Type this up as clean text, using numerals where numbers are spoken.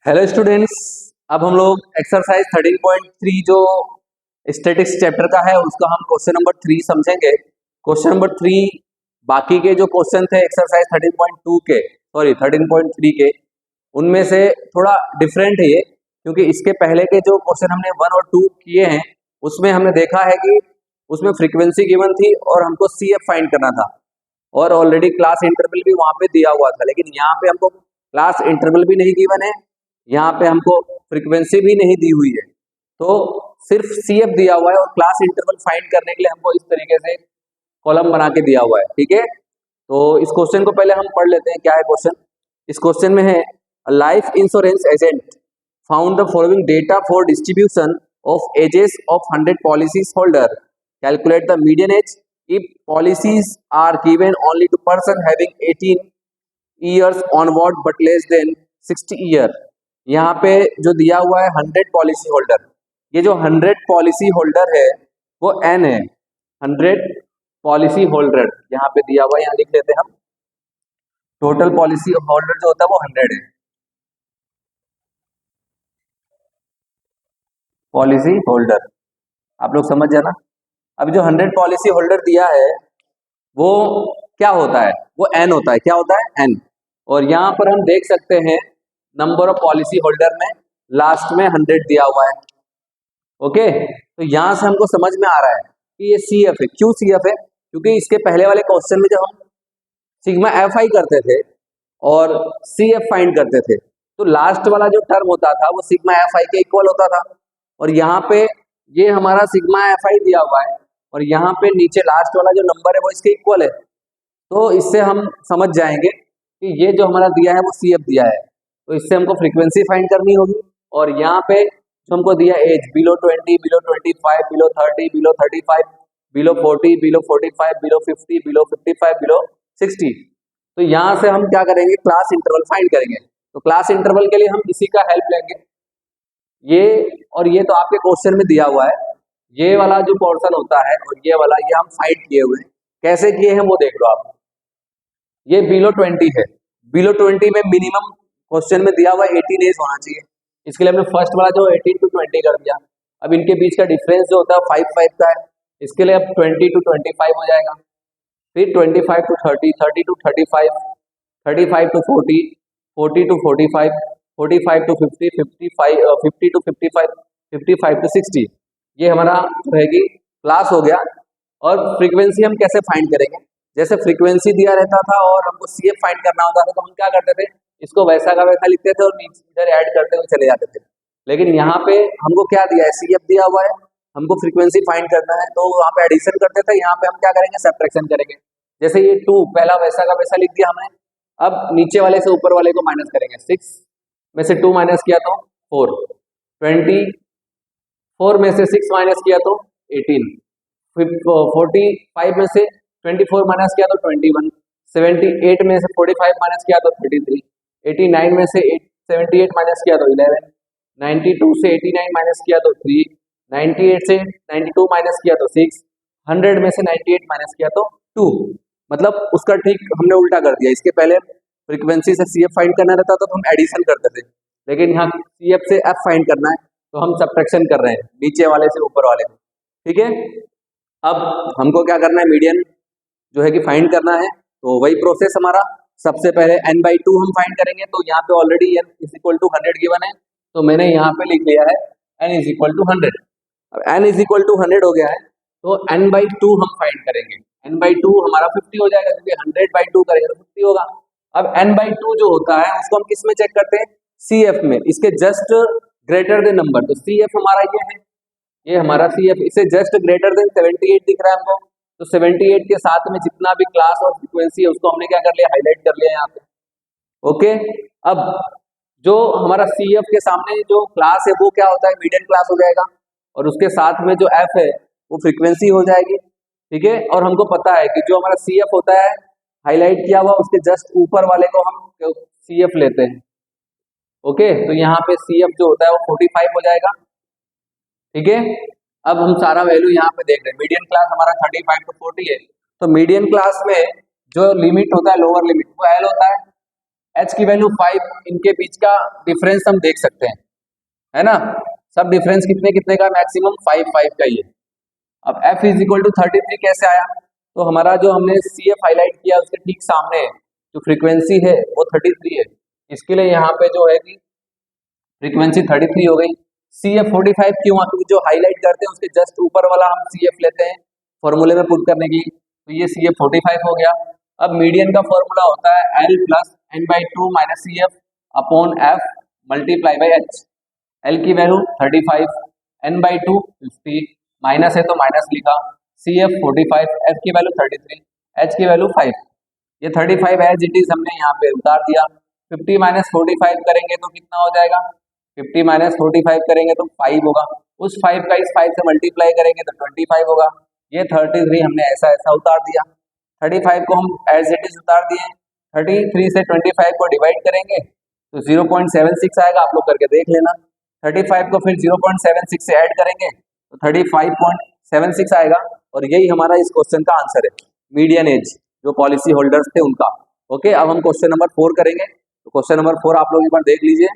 Hello students. अब हम लोग एक्सरसाइज 13.3 जो स्टैटिक्स चैप्टर का है उसका हम क्वेश्चन नंबर 3 समझेंगे। क्वेश्चन नंबर 3 बाकी के जो क्वेश्चन थे एक्सरसाइज 13.2 के 13.3 के उनमें से थोड़ा डिफरेंट है ये, क्योंकि इसके पहले के जो क्वेश्चन हमने 1 और 2 किए हैं उसमें हमने देखा है कि उसमें फ्रीक्वेंसी गिवन थी और हमको CF फाइंड करना था और ऑलरेडी क्लास इंटरवल भी वहां पे दिया हुआ था। लेकिन यहाँ पे हमको क्लास इंटरवल भी नहीं गिवन है, यहाँ पे हमको फ्रीक्वेंसी भी नहीं दी हुई है, तो सिर्फ CF दिया हुआ है और क्लास इंटरवल फाइंड करने के लिए हमको इस तरीके से कॉलम बना के दिया हुआ है। ठीक है, तो इस क्वेश्चन को पहले हम पढ़ लेते हैं। क्या है क्वेश्चन? इस क्वेश्चन में है life insurance agent found the following data for distribution of ages of 100 policies holder, calculate the median age if policies are given only to person having 18 years onward but less than 60 year। यहाँ पे जो दिया हुआ है 100 policy holder, ये जो 100 policy holder है वो N है। 100 पॉलिसी होल्डर यहाँ पे दिया हुआ है, यहाँ लिख लेते हैं हम। टोटल पॉलिसी होल्डर जो होता है वो 100 है। पॉलिसी होल्डर आप लोग समझ जाना। अब जो 100 पॉलिसी होल्डर दिया है वो क्या होता है? वो N होता है। क्या होता है? N। और यहाँ पर हम देख सकते हैं नंबर ऑफ पॉलिसी होल्डर में लास्ट में 100 दिया हुआ है। ओके, तो यहाँ से हमको समझ में आ रहा है कि ये CF है। क्यों CF है? क्योंकि इसके पहले वाले क्वेश्चन में जब हम सिग्मा FI करते थे और CF फाइंड करते थे तो लास्ट वाला जो टर्म होता था वो सिग्मा FI के इक्वल होता था, और यहाँ पे ये हमारा सिग्मा FI दिया हुआ है और यहाँ पे नीचे लास्ट वाला जो नंबर है वो इसके इक्वल है। तो इससे हम समझ जाएंगे कि ये जो हमारा दिया है वो CF दिया है, तो इससे हमको फ्रीक्वेंसी फाइंड करनी होगी। और यहाँ पे जो हमको दिया age below 20, below 25, below 30, below 35, below 40, below 45, below 50, below 55, below 60। तो यहाँ से हम क्या करेंगे? क्लास इंटरवल फाइंड करेंगे। तो क्लास इंटरवल के लिए हम इसी का हेल्प लेंगे। ये और ये तो आपके क्वेश्चन में दिया हुआ है, ये वाला जो पोर्शन होता है और ये वाला ये हम फाइंड किए हुए हैं। कैसे किए हैं वो देख लो आप। ये बिलो 20 है। बिलो 20 में मिनिमम क्वेश्चन में दिया हुआ 18 एज होना चाहिए। इसके लिए हमने फर्स्ट वाला जो 18 to 20 कर दिया। अब इनके बीच का डिफरेंस जो होता है 5 का है, इसके लिए अब 20 to 25 हो जाएगा। फिर 25 to 30, 30 to 35, 35 to 40, 40 to 45, 45 to 50, 55, 50 to 55, 55 to 60। ये हमारा रहेगी क्लास हो गया। और फ्रीक्वेंसी हम कैसे फाइंड करेंगे? जैसे फ्रीक्वेंसी दिया रहता था और हमको CF फाइंड करना होता था तो हम क्या करते थे? इसको वैसा का वैसा लिखते थे और नीचे इधर ऐड करते हुए चले जाते थे। लेकिन यहाँ पे हमको क्या दिया है? CF दिया हुआ है, हमको फ्रीक्वेंसी फाइंड करना है, तो वहाँ पे एडिशन करते थे। यहाँ पे हम क्या करेंगे? सब्ट्रैक्शन करेंगे। जैसे ये 2 पहला वैसा का वैसा लिख दिया हमने, अब नीचे वाले से ऊपर वाले को माइनस करेंगे। 6 में से 2 माइनस किया तो 4, 24 में से 6 माइनस किया तो 18, 45 में से 24 माइनस किया तो 21, 78 में से 45 माइनस किया तो 33, 89 में से 78 माइनस किया तो 11, 92 से 89 माइनस किया तो 3, 98 से 92 माइनस किया तो 6, 100 में से 98 माइनस किया तो 2। मतलब उसका ठीक हमने उल्टा कर दिया। इसके पहले फ्रीक्वेंसी से CF फाइंड करना रहता था तो हम एडिशन करते थे, लेकिन यहाँ CF से F फाइंड करना है तो हम सब्ट्रैक्शन कर रहे हैं नीचे वाले से ऊपर वाले में। ठीक है, अब हमको क्या करना है? मीडियन जो है कि फाइंड करना है। तो वही प्रोसेस हमारा, सबसे पहले n/2 हम फाइंड करेंगे। तो यहाँ पे ऑलरेडी n = 100 गिवन है, तो मैंने यहाँ पे लिख लिया है n = 100। अब n = 100 हो गया है तो n/2 हम फाइंड करेंगे। n/2 हमारा 50 हो जाएगा, क्योंकि 100/2 करेंगे तो 50 होगा। अब n/2 जो होता है उसको हम किस में चेक करते हैं? CF में, इसके जस्ट ग्रेटर देन नंबर। तो CF हमारा ये है, ये हमारा CF, इसे जस्ट ग्रेटर देन 78 दिख रहा है हमको, तो 78 के साथ में जितना भी क्लास और फ्रीक्वेंसी है उसको हमने क्या कर लिया? हाईलाइट कर लिया यहाँ पे। ओके, अब जो हमारा CF के सामने जो क्लास है वो क्या होता है? मीडियन क्लास हो जाएगा, और उसके साथ में जो F है वो फ्रीक्वेंसी हो जाएगी। ठीक है, और हमको पता है कि जो हमारा CF होता है हाईलाइट किया हुआ, उसके जस्ट ऊपर वाले को हम CF लेते हैं। ओके, तो यहाँ पे CF जो होता है वो 45 हो जाएगा। ठीक है, अब हम सारा वैल्यू यहाँ पे देख रहे हैं। मीडियन क्लास हमारा 35 to 40 है, तो मीडियन क्लास में जो लिमिट होता है लोअर लिमिट वो L होता है। एच की वैल्यू 5, इनके बीच का डिफरेंस हम देख सकते हैं, है ना। सब डिफरेंस कितने कितने का, मैक्सिमम 5 का ही है। अब एफ इज इक्वल टू 33 कैसे आया, तो हमारा जो हमने सी एफ हाईलाइट किया उसके ठीक सामने जो फ्रीक्वेंसी है वो 33 है, इसके लिए यहाँ पे जो है कि फ्रीक्वेंसी 33 हो गई। सी एफ 45 क्यों, क्योंकि जो हाईलाइट करते हैं उसके जस्ट ऊपर वाला हम सी एफ लेते हैं फॉर्मूले में पुट करने की, तो ये सी एफ 45 हो गया। अब मीडियन का फॉर्मूला होता है L plus N by two minus C F upon F multiply by H. L की value 35, N by two 50, minus है तो माइनस लिखा, सी एफ 45, एफ की वैल्यू 33, एच की वैल्यू 5। ये 35 एज इट इज हमने यहाँ पे उतार दिया। 50 माइनस 45 करेंगे तो कितना हो जाएगा, 50 माइनस 45 करेंगे तो 5 होगा, उस 5 का इस 5 से मल्टीप्लाई करेंगे तो 25 होगा। ये 33 हमने ऐसा ऐसा उतार दिया। 35 को हम एज इट इज उतार दिए, 33 से 25 को डिवाइड करेंगे तो 0.76 आएगा, आप लोग करके देख लेना। 35 को फिर 0.76 से ऐड करेंगे तो 35.76 आएगा, और यही हमारा इस क्वेश्चन का आंसर है, मीडियन एज जो पॉलिसी होल्डर्स थे उनका। ओके, अब हम क्वेश्चन नंबर 4 करेंगे, तो क्वेश्चन नंबर 4 आप लोग एक बार देख लीजिए।